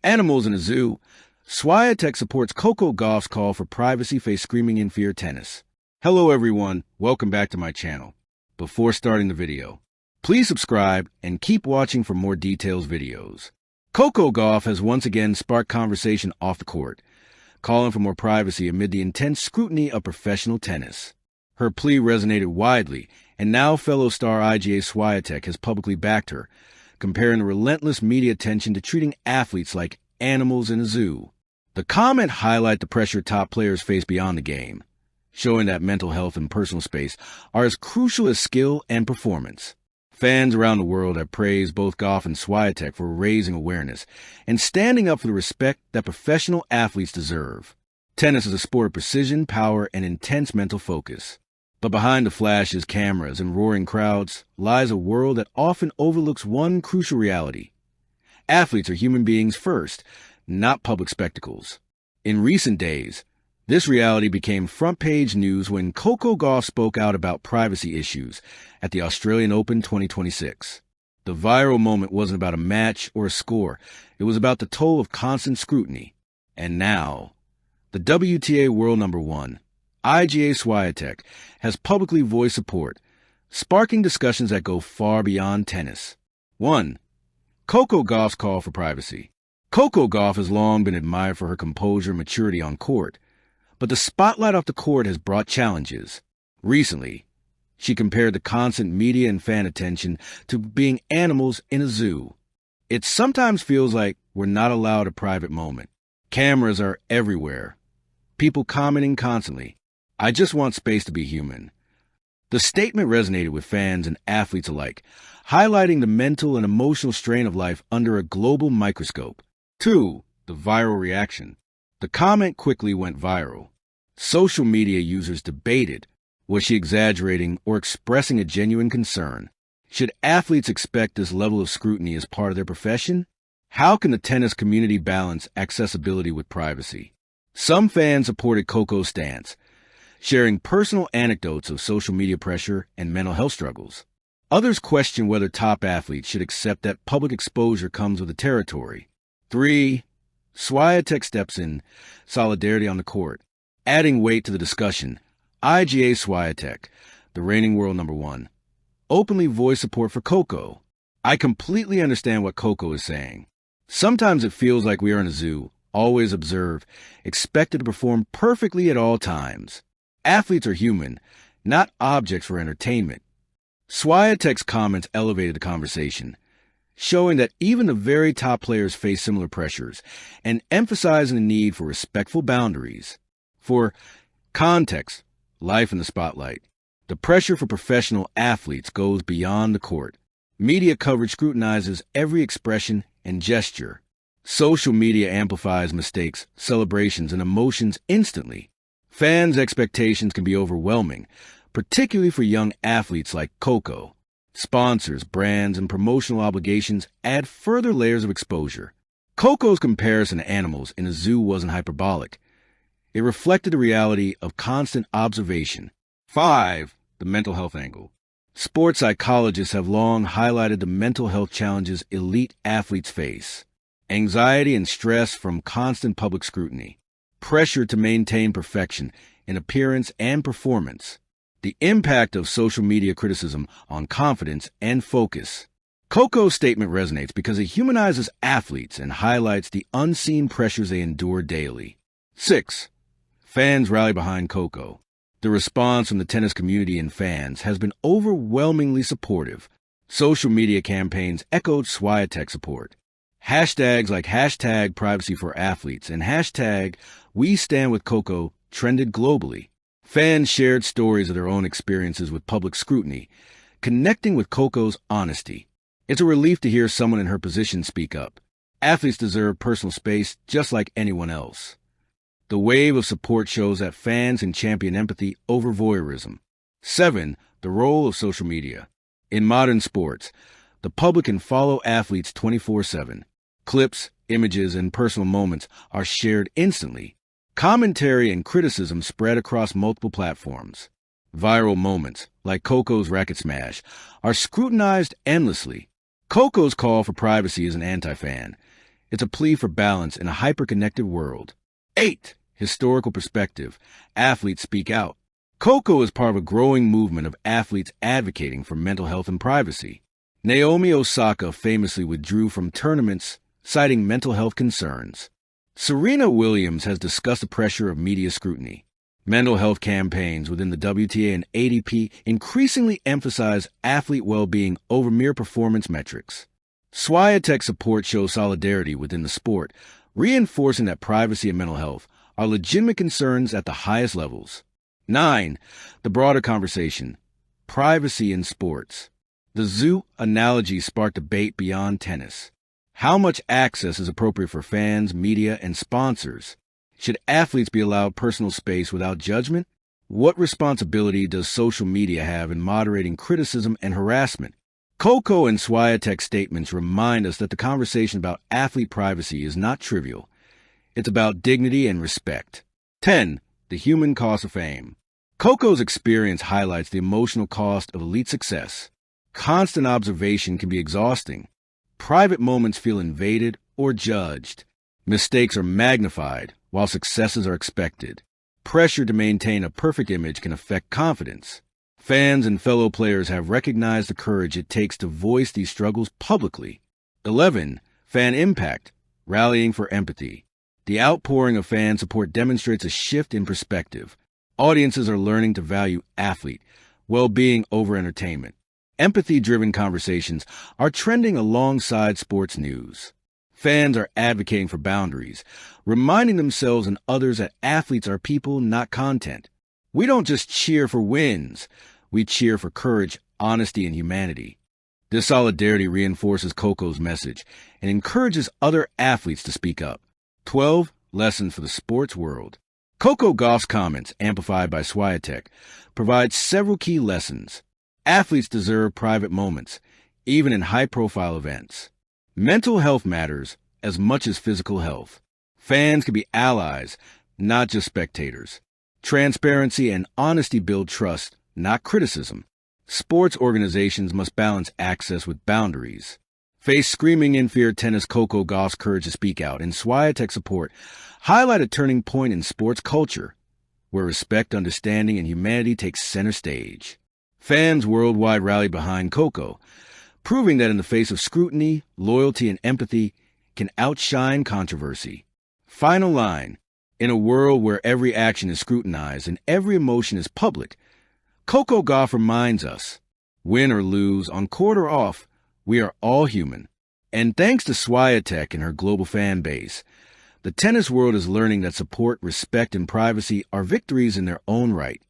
Animals in a zoo. Swiatek supports Coco Gauff's call for privacy face screaming in fear tennis. Hello everyone, welcome back to my channel. Before starting the video, please subscribe and keep watching for more details videos. Coco Gauff has once again sparked conversation off the court, calling for more privacy amid the intense scrutiny of professional tennis. Her plea resonated widely, and now fellow star IGA Swiatek has publicly backed her, comparing the relentless media attention to treating athletes like animals in a zoo. The comment highlighted the pressure top players face beyond the game, showing that mental health and personal space are as crucial as skill and performance. Fans around the world have praised both Gauff and Swiatek for raising awareness and standing up for the respect that professional athletes deserve. Tennis is a sport of precision, power, and intense mental focus. But behind the flashes, cameras, and roaring crowds lies a world that often overlooks one crucial reality. Athletes are human beings first, not public spectacles. In recent days, this reality became front-page news when Coco Gauff spoke out about privacy issues at the Australian Open 2026. The viral moment wasn't about a match or a score. It was about the toll of constant scrutiny. And now, the WTA world number one, IGA Swiatek, has publicly voiced support, sparking discussions that go far beyond tennis. 1. Coco Gauff's call for privacy. Coco Gauff has long been admired for her composure and maturity on court, but the spotlight off the court has brought challenges. Recently, she compared the constant media and fan attention to being animals in a zoo. It sometimes feels like we're not allowed a private moment. Cameras are everywhere, people commenting constantly. I just want space to be human. The statement resonated with fans and athletes alike, highlighting the mental and emotional strain of life under a global microscope. 2. The viral reaction. The comment quickly went viral. Social media users debated, was she exaggerating or expressing a genuine concern? Should athletes expect this level of scrutiny as part of their profession? How can the tennis community balance accessibility with privacy? Some fans supported Coco's stance, sharing personal anecdotes of social media pressure and mental health struggles. Others question whether top athletes should accept that public exposure comes with the territory. 3. Swiatek steps in, solidarity on the court. Adding weight to the discussion, IGA Swiatek, the reigning world number one, openly voiced support for Coco. I completely understand what Coco is saying. Sometimes it feels like we are in a zoo, always observed, expected to perform perfectly at all times. Athletes are human, not objects for entertainment. Swiatek's comments elevated the conversation, showing that even the very top players face similar pressures and emphasizing the need for respectful boundaries. For context, life in the spotlight, the pressure for professional athletes goes beyond the court. Media coverage scrutinizes every expression and gesture. Social media amplifies mistakes, celebrations, and emotions instantly. Fans' expectations can be overwhelming, particularly for young athletes like Coco. Sponsors, brands, and promotional obligations add further layers of exposure. Coco's comparison to animals in a zoo wasn't hyperbolic. It reflected the reality of constant observation. 5. The mental health angle. Sports psychologists have long highlighted the mental health challenges elite athletes face. Anxiety and stress from constant public scrutiny. Pressure to maintain perfection in appearance and performance. The impact of social media criticism on confidence and focus. Coco's statement resonates because it humanizes athletes and highlights the unseen pressures they endure daily. 6. Fans rally behind Coco. The response from the tennis community and fans has been overwhelmingly supportive. Social media campaigns echoed Swiatek's support. Hashtags like hashtag privacy for athletes and hashtag we stand with Coco trended globally. Fans shared stories of their own experiences with public scrutiny, connecting with Coco's honesty. It's a relief to hear someone in her position speak up. Athletes deserve personal space just like anyone else. The wave of support shows that fans can champion empathy over voyeurism. 7. The role of social media. In modern sports, the public can follow athletes 24/7. Clips, images, and personal moments are shared instantly. Commentary and criticism spread across multiple platforms. Viral moments, like Coco's racket smash, are scrutinized endlessly. Coco's call for privacy is an anti-fan. It's a plea for balance in a hyper-connected world. 8. Historical perspective. Athletes speak out. Coco is part of a growing movement of athletes advocating for mental health and privacy. Naomi Osaka famously withdrew from tournaments, citing mental health concerns. Serena Williams has discussed the pressure of media scrutiny. Mental health campaigns within the WTA and ADP increasingly emphasize athlete well-being over mere performance metrics. Swiatek support shows solidarity within the sport, reinforcing that privacy and mental health are legitimate concerns at the highest levels. 9. The broader conversation. Privacy in sports. The zoo analogies spark debate beyond tennis. How much access is appropriate for fans, media, and sponsors? Should athletes be allowed personal space without judgment? What responsibility does social media have in moderating criticism and harassment? Coco and Swiatek's statements remind us that the conversation about athlete privacy is not trivial. It's about dignity and respect. 10. The human cost of fame. Coco's experience highlights the emotional cost of elite success. Constant observation can be exhausting. Private moments feel invaded or judged. Mistakes are magnified, while successes are expected. Pressure to maintain a perfect image can affect confidence. Fans and fellow players have recognized the courage it takes to voice these struggles publicly. 11. Fan impact. Rallying for empathy. The outpouring of fan support demonstrates a shift in perspective. Audiences are learning to value athlete well-being over entertainment. Empathy-driven conversations are trending alongside sports news. Fans are advocating for boundaries, reminding themselves and others that athletes are people, not content. We don't just cheer for wins. We cheer for courage, honesty, and humanity. This solidarity reinforces Coco's message and encourages other athletes to speak up. 12. Lessons for the sports world. Coco Gauff's comments, amplified by Swiatek, provide several key lessons. Athletes deserve private moments, even in high-profile events. Mental health matters as much as physical health. Fans can be allies, not just spectators. Transparency and honesty build trust, not criticism. Sports organizations must balance access with boundaries. Face screaming in fear tennis Coco Gauff's courage to speak out and Swiatek's support highlight a turning point in sports culture, where respect, understanding, and humanity take center stage. Fans worldwide rally behind Coco, proving that in the face of scrutiny, loyalty, and empathy can outshine controversy. Final line. In a world where every action is scrutinized and every emotion is public, Coco Gauff reminds us, win or lose, on court or off, we are all human. And thanks to Swiatek and her global fan base, the tennis world is learning that support, respect, and privacy are victories in their own right.